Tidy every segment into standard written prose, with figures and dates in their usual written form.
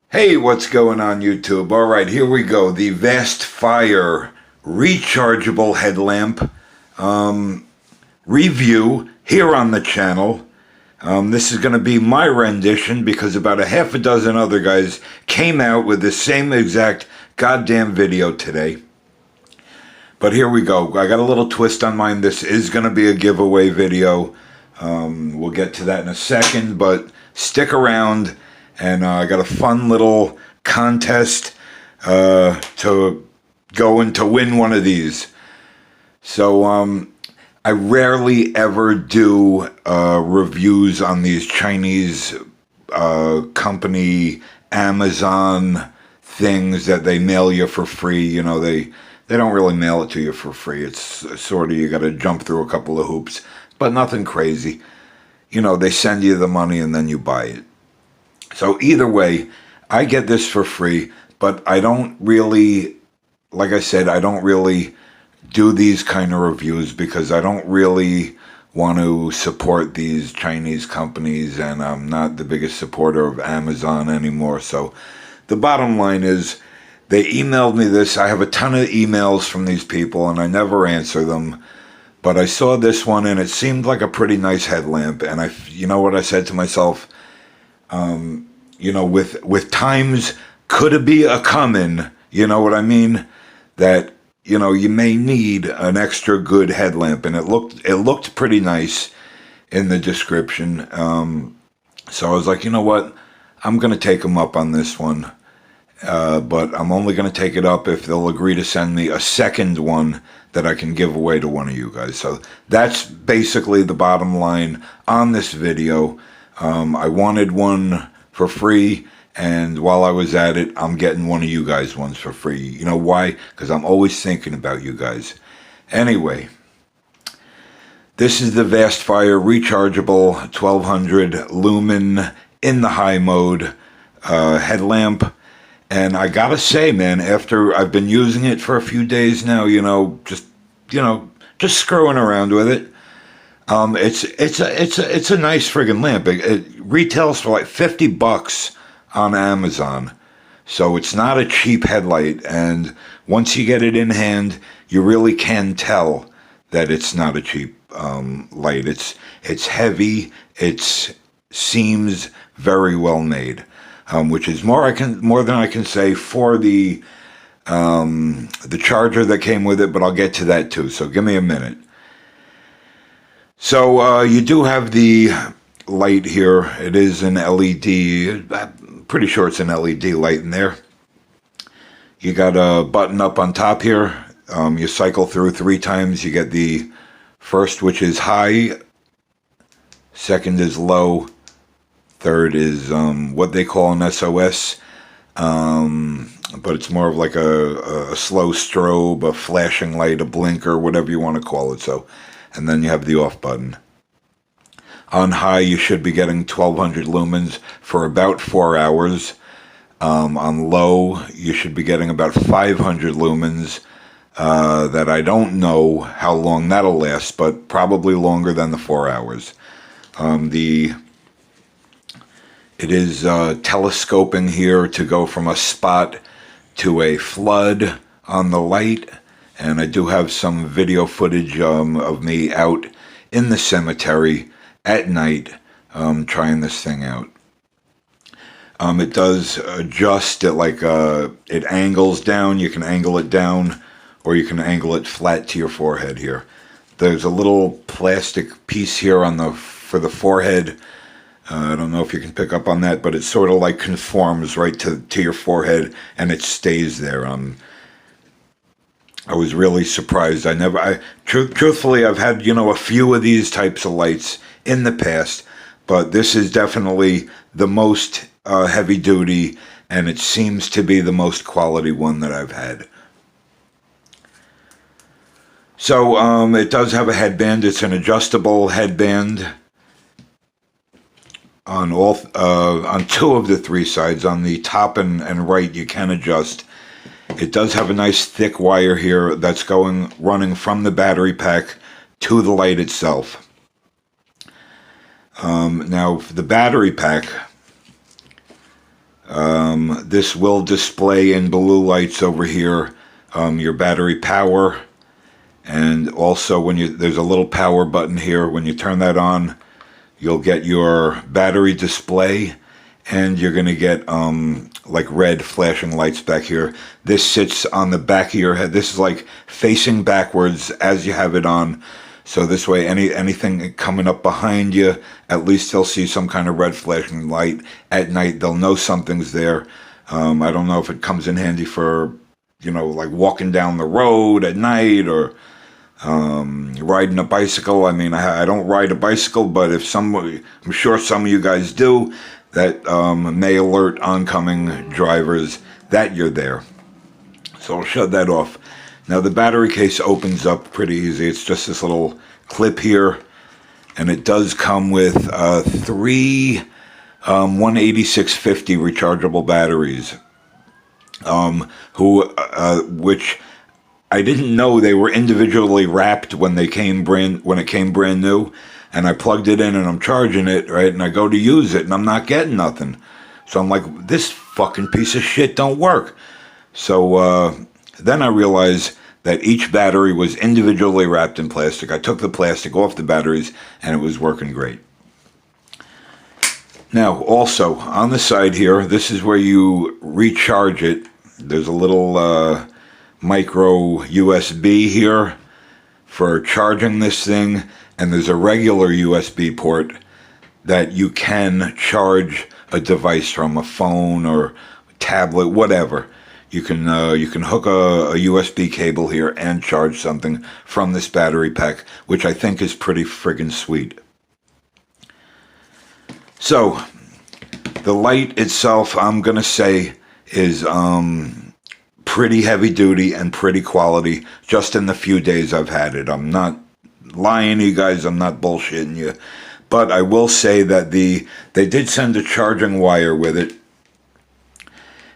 Hey, what's going on YouTube? Alright, here we go. The Vastfire rechargeable headlamp review here on the channel. This is going to be my rendition because about a half a dozen other guys came out with the same exact goddamn video today. But here we go. I got a little twist on mine. This is going to be a giveaway video. We'll get to that in a second, but stick around. And I got a fun little contest to go in to win one of these. So I rarely ever do reviews on these Chinese company Amazon things that they mail you for free. You know, they don't really mail it to you for free. It's sort of, you got to jump through a couple of hoops, but nothing crazy. You know, they send you the money and then you buy it. So either way, I get this for free, but I don't really, like I said, I don't really do these kind of reviews because I don't really want to support these Chinese companies, and I'm not the biggest supporter of Amazon anymore. So the bottom line is, they emailed me this. I have a ton of emails from these people and I never answer them. But I saw this one and it seemed like a pretty nice headlamp. And you know what I said to myself? You know, with times could it be a comin', you know what I mean? That, you know, you may need an extra good headlamp, and it looked pretty nice in the description. So I was like, you know what? I'm going to take them up on this one. But I'm only going to take it up if they'll agree to send me a second one that I can give away to one of you guys. So that's basically the bottom line on this video. I wanted one for free, and while I was at it, I'm getting one of you guys ones for free. You know why? Because I'm always thinking about you guys. Anyway, this is the Vastfire rechargeable 1200 Lumen in the high mode headlamp. And I gotta say, man, after I've been using it for a few days now, just screwing around with it. It's a nice friggin' lamp. It retails for like $50 on Amazon, so it's not a cheap headlight. And once you get it in hand, you really can tell that it's not a cheap light. It's heavy. It seems very well made, which is more than I can say for the charger that came with it. But I'll get to that too. So give me a minute. So you do have the light here. It is an LED. I'm pretty sure it's an LED light in there. You got a button up on top here. You cycle through 3 times. You get the first, which is high. Second is low. Third is what they call an SOS. But it's more of like a slow strobe, a flashing light, a blinker, whatever you want to call it. So. And then you have the off button. On high, you should be getting 1200 lumens for about 4 hours. On low, you should be getting about 500 lumens. That I don't know how long that'll last, but probably longer than the 4 hours. It is telescoping here to go from a spot to a flood on the light. And I do have some video footage of me out in the cemetery at night trying this thing out. It does adjust it like it angles down. You can angle it down, or you can angle it flat to your forehead here. There's a little plastic piece here for the forehead. I don't know if you can pick up on that, but it sort of like conforms right to your forehead, and it stays there. I was really surprised. Truthfully, I've had, a few of these types of lights in the past, but this is definitely the most heavy duty, and it seems to be the most quality one that I've had. So, it does have a headband. It's an adjustable headband on 2 of the 3 sides. On the top and right, you can adjust. It does have a nice thick wire here that's running from the battery pack to the light itself. Now, for the battery pack, this will display in blue lights over here your battery power, and also when there's a little power button here. When you turn that on, you'll get your battery display, and you're going to get like red flashing lights back here. This sits on the back of your head. This is like facing backwards as you have it on. So this way, anything coming up behind you, at least they'll see some kind of red flashing light. At night, they'll know something's there. I don't know if it comes in handy for, like walking down the road at night, or riding a bicycle. I mean, I don't ride a bicycle, but I'm sure some of you guys do, that may alert oncoming drivers that you're there. So I'll shut that off. Now the battery case opens up pretty easy. It's just this little clip here, and it does come with 3 18650 rechargeable batteries, which I didn't know they were individually wrapped when it came brand new. And I plugged it in and I'm charging it, right? And I go to use it and I'm not getting nothing. So I'm like, this fucking piece of shit don't work. So then I realized that each battery was individually wrapped in plastic. I took the plastic off the batteries and it was working great. Now, also, on the side here, this is where you recharge it. There's a little micro USB here for charging this thing. And there's a regular USB port that you can charge a device from, a phone or tablet, whatever. You can hook a USB cable here and charge something from this battery pack, which I think is pretty friggin' sweet. So, the light itself, I'm gonna say, is pretty heavy duty and pretty quality, just in the few days I've had it. I'm not lying to you guys, I'm not bullshitting you, but I will say that they did send a charging wire with it,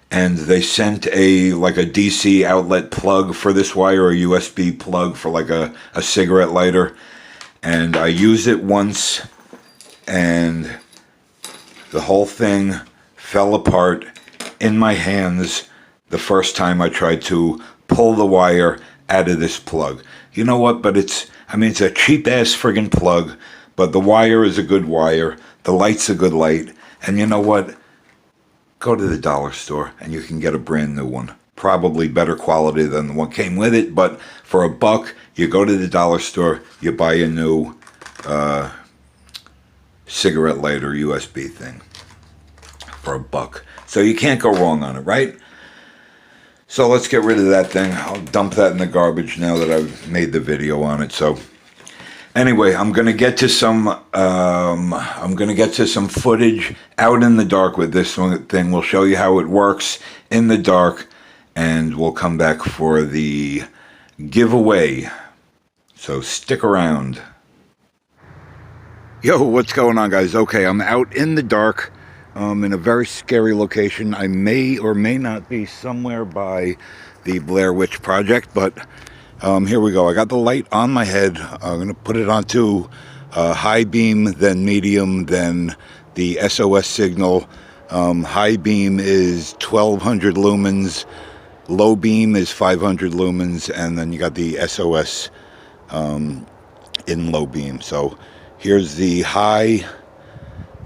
and they sent a DC outlet plug for this wire, a USB plug for like a cigarette lighter, and I used it once and the whole thing fell apart in my hands the first time I tried to pull the wire out of this plug. You know what, but it's a cheap ass friggin' plug, but the wire is a good wire, the light's a good light, and you know what? Go to the dollar store and you can get a brand new one. Probably better quality than the one came with it, but for $1, you go to the dollar store, you buy a new cigarette lighter USB thing for $1. So you can't go wrong on it, right? So let's get rid of that thing. I'll dump that in the garbage now that I've made the video on it. So anyway, I'm gonna get to some footage out in the dark with this thing. We'll show you how it works in the dark, and we'll come back for the giveaway. So stick around. Yo, what's going on, guys? Okay, I'm out in the dark. In a very scary location. I may or may not be somewhere by the Blair Witch Project, but here we go. I got the light on my head. I'm going to put it onto high beam, then medium, then the SOS signal. High beam is 1200 lumens, low beam is 500 lumens, and then you got the SOS in low beam. So here's the high,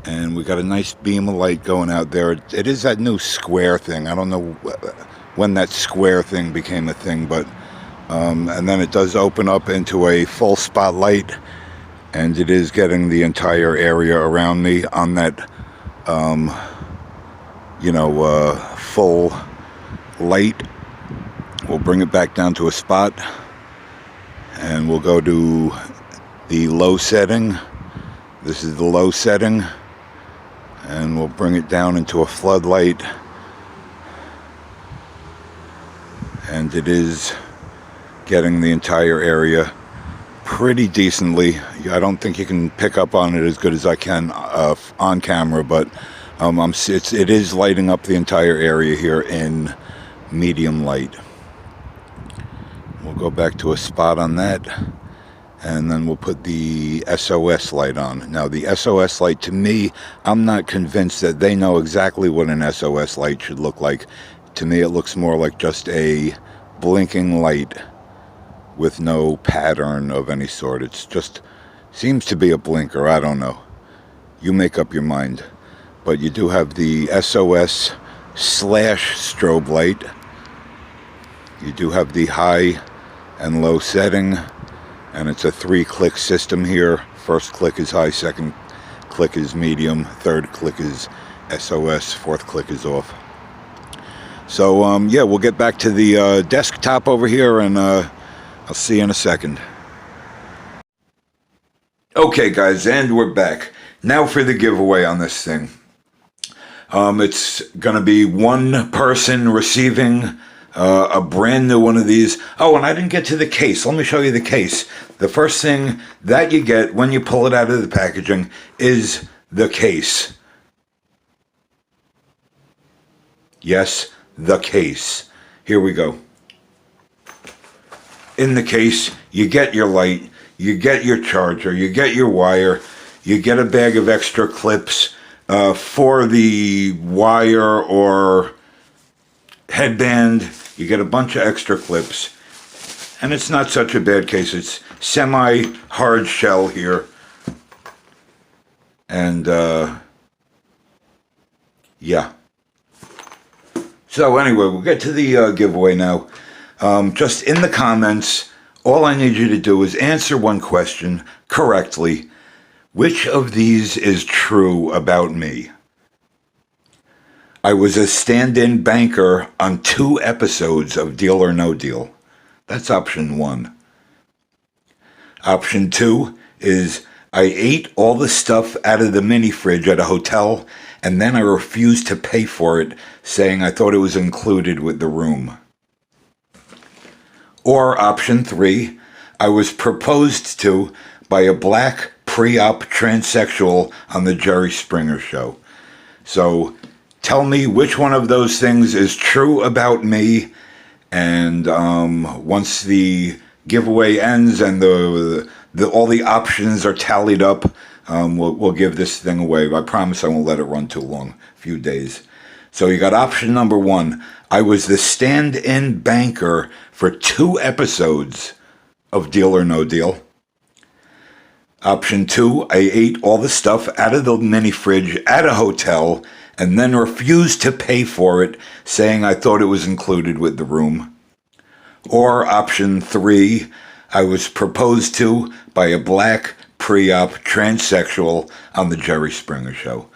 and we got a nice beam of light going out there. It is that new square thing. I don't know when that square thing became a thing, but and then it does open up into a full spotlight, and it is getting the entire area around me on that full light. We'll bring it back down to a spot, and we'll go to the low setting. This is the low setting, and we'll bring it down into a floodlight, and it is getting the entire area pretty decently. I don't think you can pick up on it as good as I can on camera, but it is lighting up the entire area here in medium light. We'll go back to a spot on that, And then we'll put the SOS light on. Now the SOS light, to me, I'm not convinced that they know exactly what an SOS light should look like. To me, it looks more like just a blinking light with no pattern of any sort. It's just, seems to be a blinker, I don't know. You make up your mind. But you do have the SOS slash strobe light. You do have the high and low setting. And it's a 3-click system here. First click is high, second click is medium, third click is SOS, fourth click is off. So yeah, we'll get back to the desktop over here, and I'll see you in a second. Okay guys, and we're back. Now for the giveaway on this thing. It's gonna be one person receiving a brand new one of these. Oh, and I didn't get to the case. Let me show you the case. The first thing that you get when you pull it out of the packaging is the case. Yes, the case. Here we go. In the case, you get your light, you get your charger, you get your wire, you get a bag of extra clips for the wire or headband. You get a bunch of extra clips, and it's not such a bad case. It's semi-hard shell here, and yeah. So anyway, we'll get to the giveaway now. Just in the comments, all I need you to do is answer one question correctly. Which of these is true about me? I was a stand-in banker on 2 episodes of Deal or No Deal. That's option 1. Option 2 is I ate all the stuff out of the mini fridge at a hotel, and then I refused to pay for it, saying I thought it was included with the room. Or option 3, I was proposed to by a black pre-op transsexual on the Jerry Springer show. So tell me which one of those things is true about me, and once the giveaway ends and all the options are tallied up, we'll give this thing away. I promise I won't let it run too long, a few days. So you got option number 1. I was the stand-in banker for 2 episodes of Deal or No Deal. Option 2, I ate all the stuff out of the mini fridge at a hotel and then refused to pay for it, saying I thought it was included with the room. Or option 3, I was proposed to by a black pre-op transsexual on the Jerry Springer show.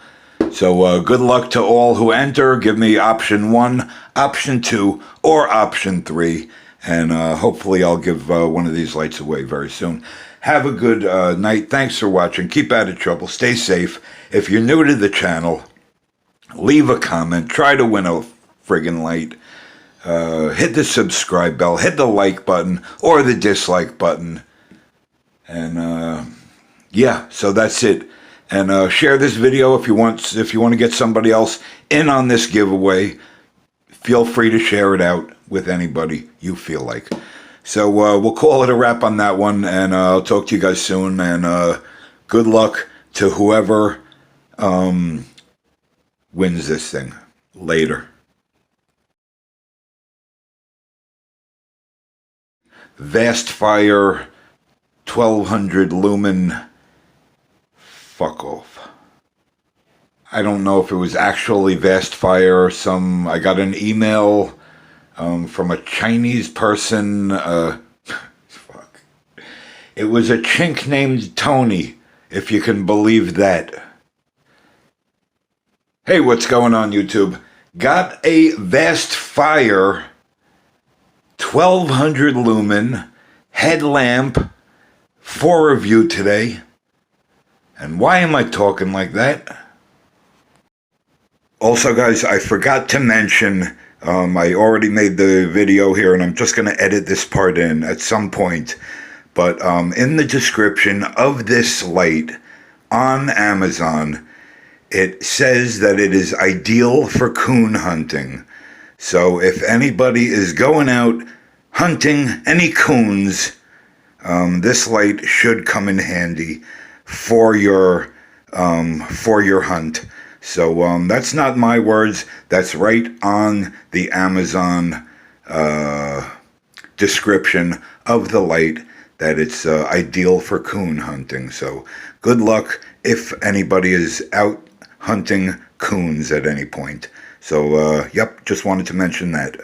So good luck to all who enter. Give me option 1, option 2, or option 3, and hopefully I'll give one of these lights away very soon. Have a good night. Thanks for watching. Keep out of trouble. Stay safe. If you're new to the channel, leave a comment. Try to win a friggin' light. Hit the subscribe bell. Hit the like button or the dislike button. And yeah, so that's it. And share this video if you want to get somebody else in on this giveaway. Feel free to share it out with anybody you feel like. So we'll call it a wrap on that one, and I'll talk to you guys soon. And good luck to whoever wins this thing. Later. Vastfire 1200 Lumen. Fuck off. I don't know if it was actually Vastfire or some. I got an email from a Chinese person. Fuck. It was a chink named Tony, if you can believe that. Hey, what's going on, YouTube? Got a Vastfire 1200 Lumen headlamp for review today. And why am I talking like that? Also, guys, I forgot to mention, I already made the video here, and I'm just going to edit this part in at some point. But in the description of this light on Amazon, it says that it is ideal for coon hunting. So if anybody is going out hunting any coons, this light should come in handy for your hunt. So that's not my words. That's right on the Amazon description of the light, that it's ideal for coon hunting. So good luck if anybody is out hunting coons at any point. So yep, just wanted to mention that.